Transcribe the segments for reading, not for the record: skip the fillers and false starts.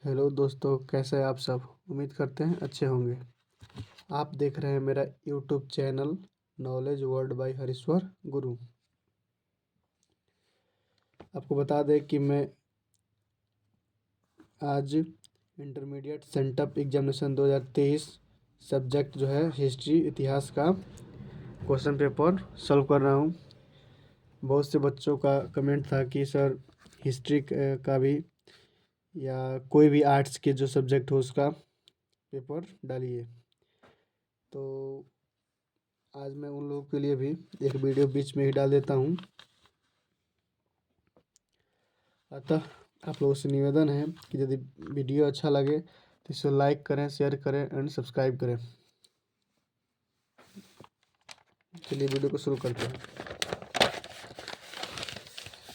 Hello दोस्तों, कैसे हैं आप सब। उम्मीद करते हैं अच्छे होंगे। आप देख रहे हैं मेरा YouTube channel knowledge world by Harishwar गुरु। आपको बता दें कि मैं आज इंटरमीडिएट सेंटअप एग्जामिनेशन 2023 सब्जेक्ट जो है हिस्ट्री इतिहास का क्वेश्चन पेपर सॉल्व कर रहा हूँ। बहुत से बच्चों का कमेंट था कि सर हिस्ट्री का भी या कोई भी आर्ट्स के जो सब्जेक्ट हो उसका पेपर डालिए। तो आज मैं उन लोगों के लिए भी एक वीडियो बीच में ही डाल देता हूँ। अतः आप लोगों से निवेदन है कि यदि वीडियो अच्छा लगे तो इसे लाइक करें, शेयर करें एंड सब्सक्राइब करें। चलिए वीडियो को शुरू करते हैं।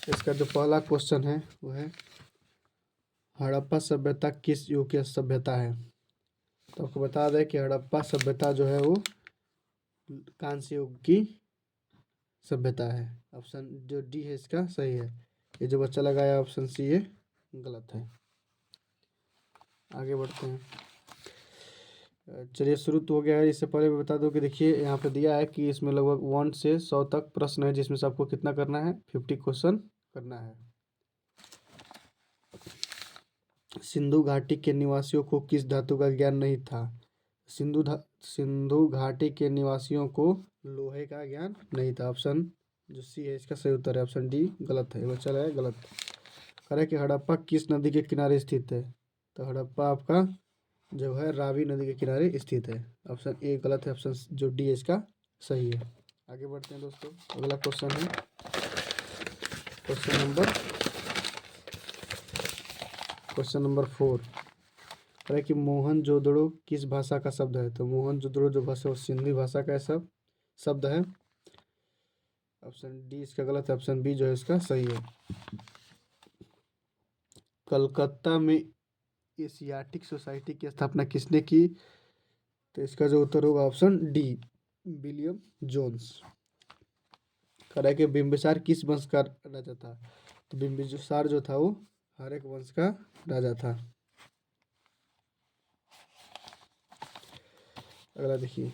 इसका जो पहला क्वेश्चन है वो है हड़प्पा सभ्यता किस युग की सभ्यता है। तो आपको बता दें कि हड़प्पा सभ्यता जो है वो कांस्य युग की सभ्यता है। ऑप्शन जो डी है इसका सही है। ये जो बच्चा लगाया ऑप्शन सी ये गलत है। आगे बढ़ते हैं। चलिए शुरू तो हो गया है। इससे पहले मैं बता दूं कि देखिए यहाँ पे दिया है कि इसमें लगभग 1 से 100 तक प्रश्न है, जिसमें से आपको कितना करना है, 50 क्वेश्चन करना है। सिंधु घाटी के निवासियों को किस धातु का ज्ञान नहीं था। सिंधु घाटी के निवासियों को लोहे का ज्ञान नहीं था। ऑप्शन जो सी है इसका सही उत्तर है। ऑप्शन डी गलत है। वो चला है गलत। कह रहा है कि हड़प्पा किस नदी के किनारे स्थित है। तो हड़प्पा आपका जो है रावी नदी के किनारे स्थित है। ऑप्शन ए गलत है। ऑप्शन जो डी है इसका सही है। आगे बढ़ते हैं दोस्तों। अगला क्वेश्चन है क्वेश्चन नंबर 4। कह कि मोहनजोदड़ो किस भाषा का शब्द है। तो मोहनजोदड़ो जो भाषा वो सिंधी भाषा का सब शब्द है। ऑप्शन डी इसका गलत है। ऑप्शन बी जो है इसका सही है। कलकत्ता में एशियाटिक सोसाइटी की स्थापना किसने की। तो इसका जो उत्तर होगा ऑप्शन डी विलियम जोन्स। कह रहा है कि बिम्बिसार किस वंश का राजा था। तो बिम्बिसार जो था वो हर्यक वंश का राजा था। अगला देखिए,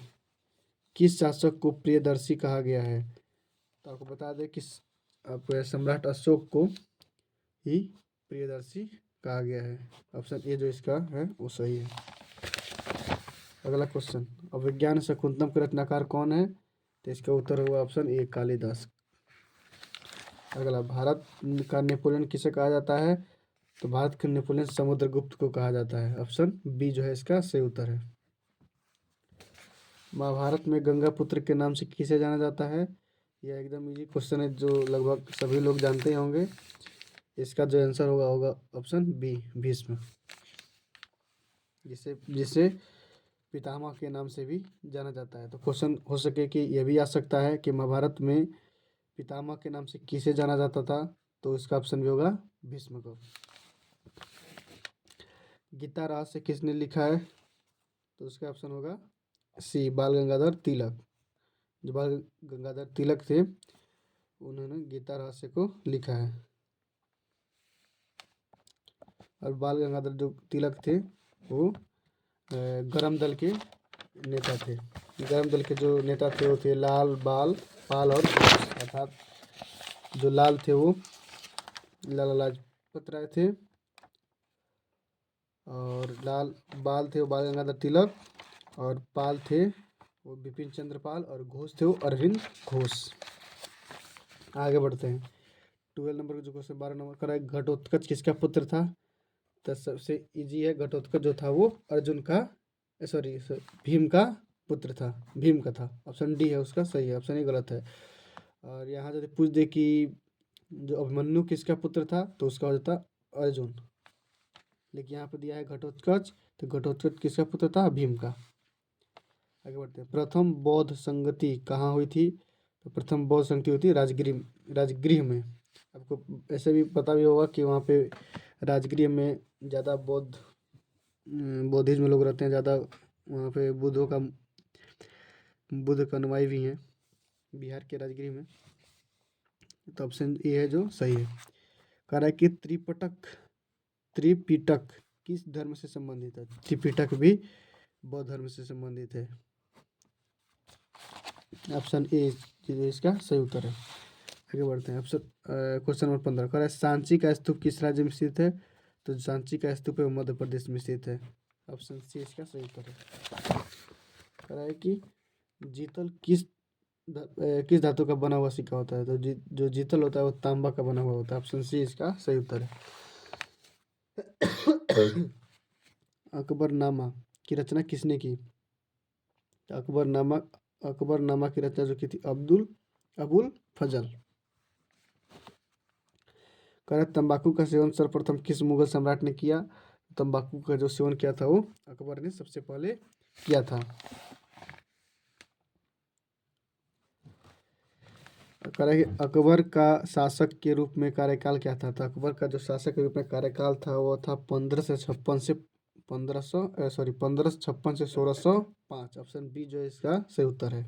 किस शासक को प्रियदर्शी कहा गया है। तो आपको बता दें कि आपको सम्राट अशोक को ही प्रियदर्शी कहा गया है। ऑप्शन ए जो इसका है वो सही है। अगला क्वेश्चन, अभिज्ञान शकुंतलम के रचनाकार कौन है। तो इसका उत्तर होगा ऑप्शन ए कालिदास। अगला, भारत का नेपोलियन किसे कहा जाता है। तो भारत के नेपोलियन समुद्रगुप्त को कहा जाता है। ऑप्शन बी जो है इसका सही उत्तर है। महाभारत में गंगा पुत्र के नाम से किसे जाना जाता है। यह एकदम इजी क्वेश्चन है जो लगभग सभी लोग जानते ही होंगे। इसका जो आंसर होगा ऑप्शन बी भीष्म, जिसे जिसे पितामह के नाम से भी जाना जाता है। तो क्वेश्चन हो सके कि यह भी आ सकता है कि महाभारत में पितामह के नाम से किसे जाना जाता था। तो इसका ऑप्शन भी होगा भीष्म को। गीता रहस्य किसने लिखा है। तो उसका ऑप्शन होगा सी बाल गंगाधर तिलक। जो बाल गंगाधर तिलक थे उन्होंने गीता रहस्य को लिखा है। और बाल गंगाधर जो तिलक थे वो गरम दल के नेता थे। गरम दल के जो नेता थे वो थे लाल, बाल, पाल और घोष। अर्थात जो लाल थे वो लाला लाजपत राय थे, और बाल थे वो बाल गंगाधर तिलक, और पाल थे वो बिपिन चंद्र पाल, और घोष थे वो अरविंद घोष। आगे बढ़ते हैं। 12 नंबर का जो क्वेश्चन 12 नंबर का है, घटोत्कच किसका पुत्र था। तो सबसे इजी है। घटोत्कच जो था वो अर्जुन का सॉरी भीम का पुत्र था। भीम का था। ऑप्शन डी है उसका सही है। ऑप्शन ए गलत है। और यहाँ यदि पूछ दे कि जो अभिमन्यु किसका पुत्र था तो उसका हो जाता अर्जुन। लेकिन यहाँ पे दिया है घटोत्कच, तो घटोत्कच किसका पुत्र था, भीम का। आगे बढ़ते हैं। प्रथम बौद्ध संगति कहाँ हुई थी। तो प्रथम बौद्ध संगति हुई थी राजगृह में। आपको ऐसे भी पता भी होगा कि वहाँ पे राजगृह में ज़्यादा बौद्धिज्म लोग रहते हैं ज़्यादा। वहाँ पे बुद्ध का अनुयायी भी हैं बिहार के राजगीर में। तो ऑप्शन ए है जो सही है। कह रहा है कि त्रिपिटक किस धर्म से संबंधित है? त्रिपिटक भी बौद्ध धर्म से संबंधित है। ऑप्शन ए इसका सही उत्तर है। आगे बढ़ते हैं। ऑप्शन क्वेश्चन नंबर 15 कह रहा है सांची का स्तूप किस राज्य में स्थित है? तो सांची का स्तूप मध्य प्रदेश में स्थित है। ऑप्शन सी इसका सही उत्तर है। कह रहा है कि जीतल किस धातु का बना हुआ सिक्का होता है? तो जो जीतल होता है वो तांबा का बना हुआ होता है। ऑप्शन सी इसका सही उत्तर है। अकबरनामा की रचना किसने की? अकबरनामा की रचना जो की थी अबुल फजल। कह तंबाकू का सेवन सर्वप्रथम किस मुगल सम्राट ने किया? तंबाकू का जो सेवन किया था वो अकबर ने सबसे पहले किया था। कह रहा है कि अकबर का शासक के रूप में कार्यकाल क्या था? तो अकबर का जो शासक के रूप में कार्यकाल था वो था 1556 से 1605। ऑप्शन बी जो है इसका सही उत्तर है।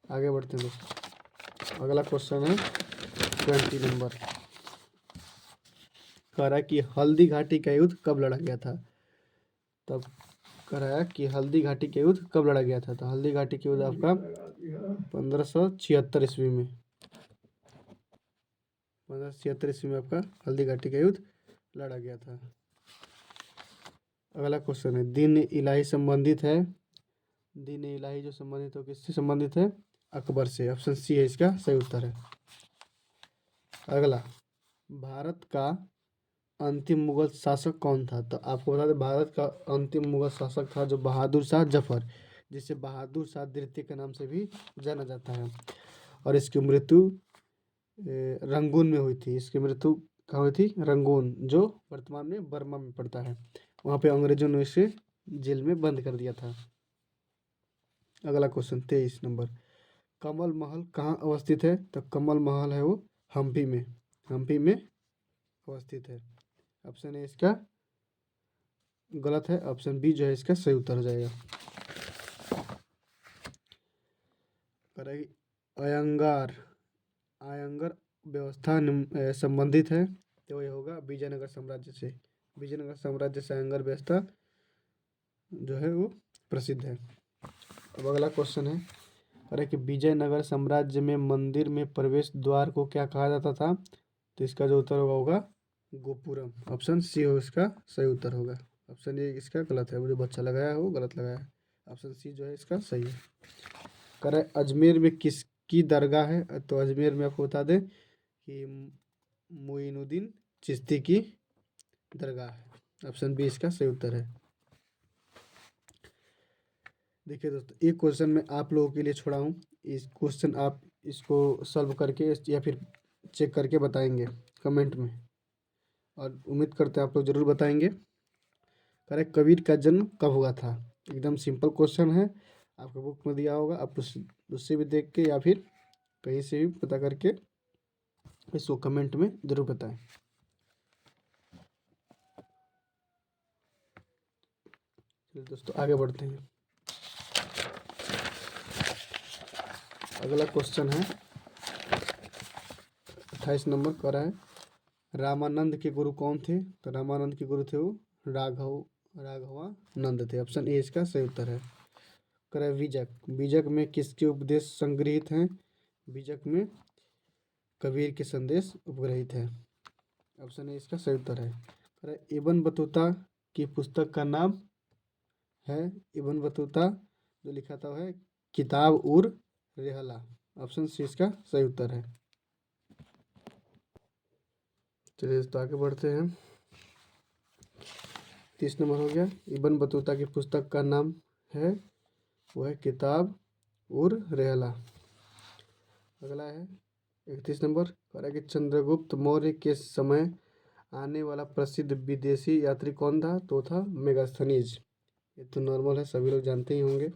आगे बढ़ते हैं दोस्तों। अगला क्वेश्चन है 20 नंबर। कह रहा है कि हल्दी घाटी का युद्ध कब लड़ा गया था? तब कह रहा है कि हल्दी घाटी का युद्ध कब लड़ा गया था? तो हल्दी घाटी का युद्ध आपका 1576 ईस्वी में 1576 ईस्वी में आपका हल्दी घाटी का युद्ध लड़ा गया था। अगला क्वेश्चन है दीन इलाही संबंधित है। दीन इलाही जो संबंधित है किससे संबंधित है? अकबर से। ऑप्शन सी है इसका सही उत्तर है। अगला भारत का अंतिम मुगल शासक कौन था? तो आपको बता दें भारत का अंतिम मुगल शासक था जो बहादुर शाह जफर, जिसे बहादुर शाह द्वितीय के नाम से भी जाना जाता है। और इसकी मृत्यु रंगून में हुई थी। इसकी मृत्यु कहाँ हुई थी? रंगून, जो वर्तमान में बर्मा में पड़ता है। वहाँ पे अंग्रेजों ने इसे जेल में बंद कर दिया था। अगला क्वेश्चन 23 नंबर। कमल महल कहाँ अवस्थित है? तो कमल महल है वो हम्पी में अवस्थित है। ऑप्शन ए इसका गलत है। ऑप्शन बी जो है इसका सही उत्तर हो जाएगा। अयंगार व्यवस्था संबंधित है तो ये होगा विजयनगर साम्राज्य से। विजयनगर साम्राज्य से अयंगार व्यवस्था जो है वो प्रसिद्ध है। अब अगला क्वेश्चन है अरे कि विजयनगर साम्राज्य में मंदिर में प्रवेश द्वार को क्या कहा जाता था? तो इसका जो उत्तर होगा गोपुरम। ऑप्शन सी हो इसका सही उत्तर होगा। ऑप्शन ए इसका गलत है। वो जो बच्चा लगाया है वो गलत लगाया है। ऑप्शन सी जो है इसका सही है। करे अजमेर में किसकी दरगाह है? तो अजमेर में आपको बता दें कि मोइनुद्दीन चिश्ती की दरगाह है। ऑप्शन बी इसका सही उत्तर है। देखिए दोस्तों एक क्वेश्चन मैं आप लोगों के लिए छोड़ा हूँ। इस क्वेश्चन आप इसको सॉल्व करके या फिर चेक करके बताएंगे कमेंट में, और उम्मीद करते हैं आप लोग ज़रूर बताएंगे। अरे कबीर का जन्म कब हुआ था? एकदम सिंपल क्वेश्चन है, आपको बुक में दिया होगा। आप उससे भी देख के या फिर कहीं से भी पता करके इसको कमेंट में ज़रूर बताएं। चलिए दोस्तों आगे बढ़ते हैं। अगला क्वेश्चन है 28 नंबर का रहा है रामानंद के गुरु कौन थे? तो रामानंद के गुरु थे वो राघवानंद थे। ऑप्शन ए इसका सही उत्तर है। करे बीजक में किसके उपदेश संग्रहित हैं? बीजक में कबीर के संदेश उपग्रहित है। ऑप्शन ए इसका सही उत्तर है। करे इब्न बतूता की पुस्तक का नाम है? इब्न बतूता जो लिखा था है किताब उर रेहला। ऑप्शन सी इसका सही उत्तर है। चलिए तो आगे बढ़ते हैं। 30 नंबर हो गया। इब्न बतूता की पुस्तक का नाम है वो है किताब उर रेहला। अगला है 31 नंबर कह रहा है कि चंद्रगुप्त मौर्य के समय आने वाला प्रसिद्ध विदेशी यात्री कौन था? तो था मेगास्थनीज। ये तो नॉर्मल है, सभी लोग जानते ही होंगे।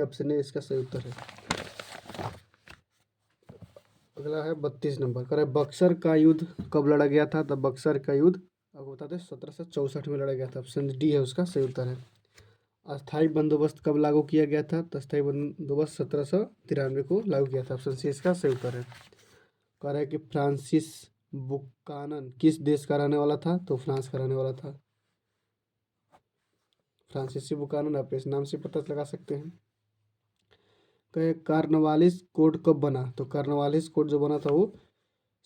ऑप्शन ए इसका सही उत्तर है। अगला है 32 नंबर कह रहा है बक्सर का युद्ध कब लड़ा गया था? तो बक्सर का युद्ध आपको बता दें 1764 में लड़ा गया था। ऑप्शन डी है उसका सही उत्तर है। अस्थाई बंदोबस्त कब लागू किया गया था? तो अस्थाई बंदोबस्त 1793 को लागू किया था। ऑप्शन सी इसका सही उत्तर है। कह रहा है कि फ्रांसिस बुकानन किस देश का रहने वाला था? तो फ्रांस का रहने वाला था। फ्रांसीसी बुकानन, आप इस नाम से पता लगा सकते हैं। कहे कार्नवालिस कोड कब बना? तो कार्नवालिस कोड जो बना था वो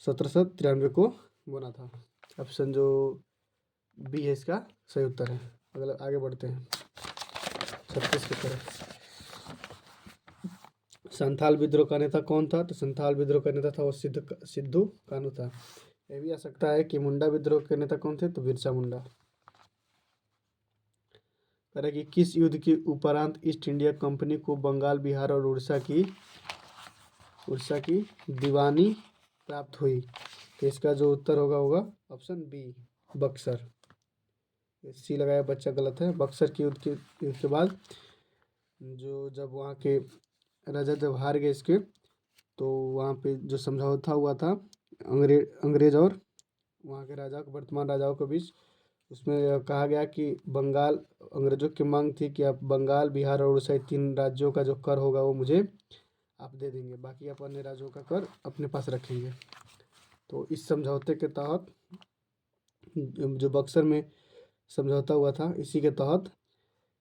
1793 को बना था। ऑप्शन जो बी है इसका सही उत्तर है। अगला आगे बढ़ते हैं 36 की तरफ। संथाल विद्रोह का नेता कौन था? तो संथाल विद्रोह का नेता था वो सिद्धू कान्हू था। ये भी आ सकता है कि मुंडा विद्रोह के नेता कौन थे? तो बिरसा मुंडा। कह कि किस युद्ध के उपरांत ईस्ट इंडिया कंपनी को बंगाल, बिहार और उड़ीसा की दीवानी प्राप्त हुई? तो इसका जो उत्तर होगा ऑप्शन बी बक्सर। सी लगाया बच्चा गलत है। बक्सर के युद्ध के बाद जो जब वहाँ के राजा जब हार गए इसके, तो वहाँ पे जो समझौता हुआ था अंग्रेज और वहाँ के राजा वर्तमान राजाओं के बीच, उसमें कहा गया कि बंगाल, अंग्रेजों की मांग थी कि आप बंगाल, बिहार और उड़ीसा 3 राज्यों का जो कर होगा वो मुझे आप दे देंगे, बाकी आप अन्य राज्यों का कर अपने पास रखेंगे। तो इस समझौते के तहत जो बक्सर में समझौता हुआ था, इसी के तहत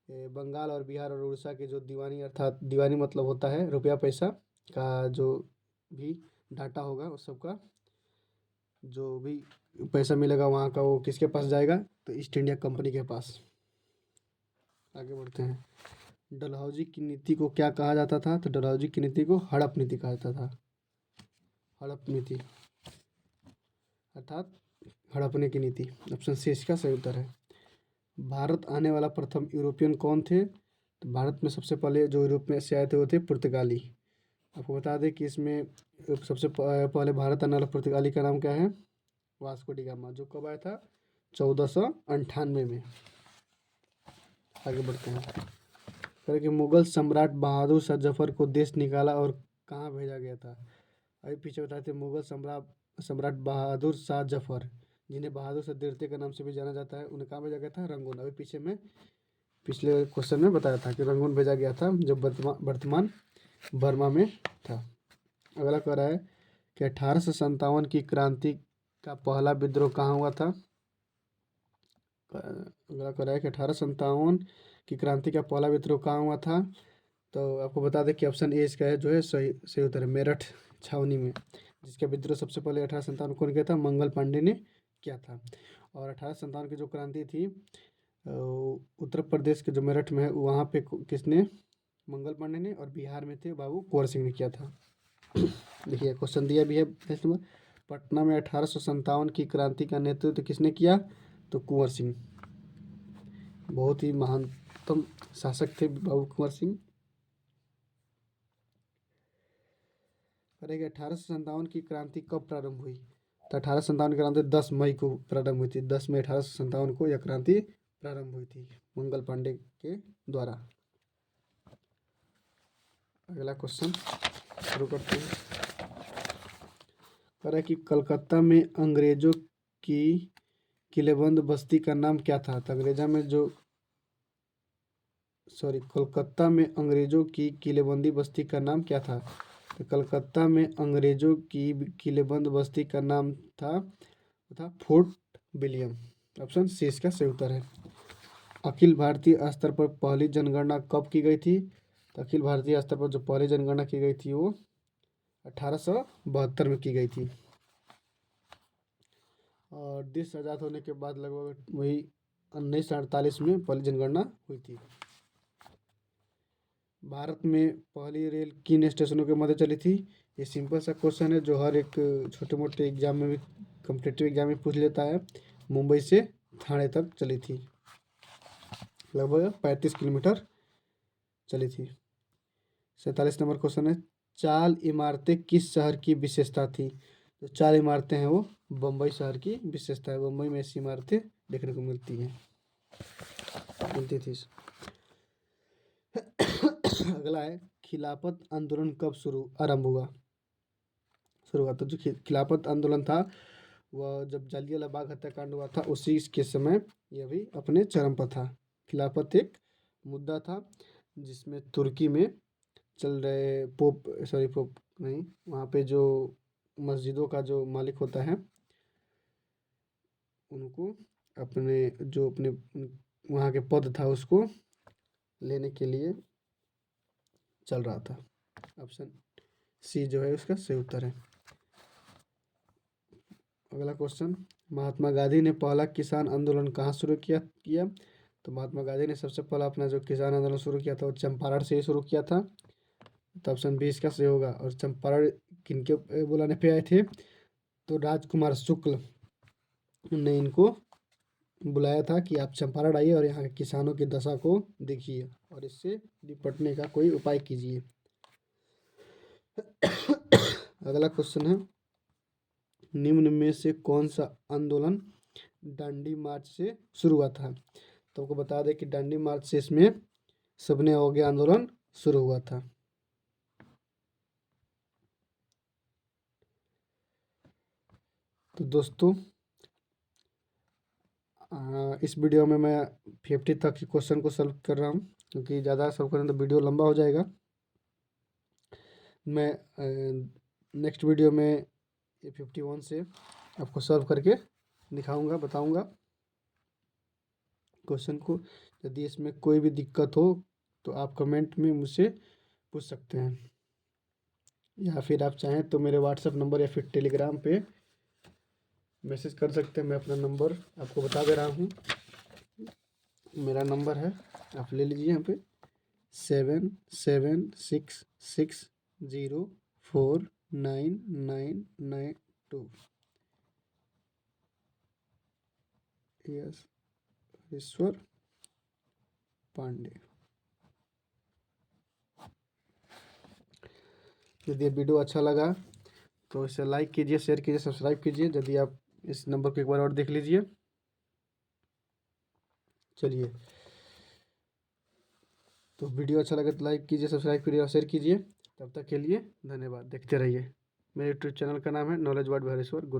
बंगाल और बिहार और उड़ीसा की जो दीवानी, अर्थात दीवानी मतलब होता है रुपया पैसा का जो भी डाटा होगा उस सबका जो भी पैसा मिलेगा वहाँ का, वो किसके पास जाएगा? तो ईस्ट इंडिया कंपनी के पास। आगे बढ़ते हैं। डलहौजी की नीति को क्या कहा जाता था? तो डलहौजी की नीति को हड़प नीति कहा जाता था। हड़प नीति अर्थात हड़पने की नीति। ऑप्शन सी इसका सही उत्तर है। भारत आने वाला प्रथम यूरोपियन कौन थे? तो भारत में सबसे पहले जो यूरोप में से आए थे वो थे पुर्तगाली। आपको बता दें कि इसमें सबसे पहले भारत आने वाला पुर्तगाली का नाम क्या है? वास्को डी गामा, जो कब आया था? 1498 में। आगे बढ़ते हैं। कह कि मुगल सम्राट बहादुर शाह जफर को देश निकाला और कहाँ भेजा गया था? अभी पीछे बताए थे मुगल सम्राट बहादुर शाह जफर, जिन्हें बहादुर शाह द्वितीय के नाम से भी जाना जाता है, उन्हें कहाँ भेजा गया था? रंगून। अभी पिछले क्वेश्चन में बताया था कि रंगून भेजा गया था, जो वर्तमान बर्मा में था। अगला कह रहा है कि 1857 की क्रांति का पहला विद्रोह कहाँ हुआ था? अगला कह रहा है कि 1857 की क्रांति का पहला विद्रोह कहाँ हुआ था? तो आपको बता दें कि ऑप्शन ए इसका है जो है सही उत्तर है, मेरठ छावनी में, जिसका विद्रोह सबसे पहले 1857 कौन किया था? मंगल पांडे ने किया था। और 1857 की जो क्रांति थी उत्तर प्रदेश के जो मेरठ में है वहाँ पे किसने? मंगल पांडे ने, और बिहार में थे बाबू कुंवर सिंह ने किया था। देखिए क्वेश्चन दिया भी है पटना में 1857 की क्रांति का नेतृत्व किसने किया? तो कुंवर सिंह। बहुत ही महानतम शासक थे बाबू कुंवर सिंह। करेंगे 1857 की क्रांति कब प्रारंभ हुई? तो 1857 की क्रांति 10 मई को प्रारंभ हुई थी। 10 मई 1857 को यह क्रांति प्रारंभ हुई थी मंगल पांडे के द्वारा। अगला क्वेश्चन शुरू करते हैं। कह रहा है कि कलकत्ता में अंग्रेजों की किलेबंद बस्ती का नाम क्या था? तो कोलकाता में अंग्रेजों की किलेबंदी बस्ती का नाम क्या था? तो कलकत्ता में अंग्रेजों की किलेबंद बस्ती का नाम था फोर्ट विलियम। ऑप्शन सी इसका सही उत्तर है। अखिल भारतीय स्तर पर पहली जनगणना कब की गई थी? तो अखिल भारतीय स्तर पर जो पहली जनगणना की गई थी वो 1872 में की गई थी। और देश आज़ाद होने के बाद लगभग वही 1948 में पहली जनगणना हुई थी। भारत में पहली रेल किन स्टेशनों के मध्य चली थी? ये सिंपल सा क्वेश्चन है जो हर एक छोटे मोटे एग्जाम में भी, कॉम्पिटिटिव एग्जाम में पूछ लेता है। मुंबई से ठाणे तक चली थी, लगभग 35 किलोमीटर चली थी। 47 नंबर क्वेश्चन है, चाल इमारतें किस शहर की विशेषता थी? तो 4 इमारतें हैं वो बम्बई शहर की विशेषता है। बम्बई में ऐसी इमारतें देखने को मिलती थी। अगला है खिलाफत आंदोलन कब आरंभ हुआ? तो जो खिलाफत आंदोलन था वह जब जालियांवाला बाग हत्याकांड हुआ था उसी के समय यह भी अपने चरम पर था। खिलाफत एक मुद्दा था जिसमें तुर्की में चल रहे पोप नहीं, वहाँ पे जो मस्जिदों का जो मालिक होता है उनको अपने जो अपने वहाँ के पद था उसको लेने के लिए चल रहा था। ऑप्शन सी जो है उसका सही उत्तर है। अगला क्वेश्चन, महात्मा गांधी ने पहला किसान आंदोलन कहाँ शुरू किया? तो महात्मा गांधी ने सबसे पहला अपना जो किसान आंदोलन शुरू किया था वो चंपारण से ही शुरू किया था। तो ऑप्शन बी इसका सही होगा। और चंपारण किनके बुलाने पे आए थे? तो राजकुमार शुक्ल ने इनको बुलाया था कि आप चंपारण आइए और यहाँ के किसानों की दशा को देखिए और इससे निपटने का कोई उपाय कीजिए। अगला क्वेश्चन है, निम्न में से कौन सा आंदोलन दांडी मार्च से शुरू हुआ था? तो आपको बता दें कि दांडी मार्च से इसमें सबने हो गया आंदोलन शुरू हुआ था। तो दोस्तों इस वीडियो में मैं 50 तक के क्वेश्चन को सॉल्व कर रहा हूँ, क्योंकि ज़्यादा सॉल्व करें तो वीडियो लंबा हो जाएगा। मैं नेक्स्ट वीडियो में ये 51 से आपको सॉल्व करके दिखाऊंगा, बताऊंगा क्वेश्चन को। यदि इसमें कोई भी दिक्कत हो तो आप कमेंट में मुझसे पूछ सकते हैं, या फिर आप चाहें तो मेरे व्हाट्सएप नंबर या फिर टेलीग्राम पे मैसेज कर सकते हैं। मैं अपना नंबर आपको बता दे रहा हूँ। मेरा नंबर है, आप ले लीजिए यहाँ पे 7760499992। यस, ईश्वर पांडे। यदि ये वीडियो अच्छा लगा तो इसे लाइक कीजिए, शेयर कीजिए, सब्सक्राइब कीजिए। यदि आप इस नंबर को एक बार और देख लीजिए। चलिए, तो वीडियो अच्छा लगे तो लाइक कीजिए, सब्सक्राइब कीजिए और शेयर कीजिए। तब तक के लिए धन्यवाद। देखते रहिए। मेरे यूट्यूब चैनल का नाम है नॉलेज वर्ड हरेश्वर गुरु।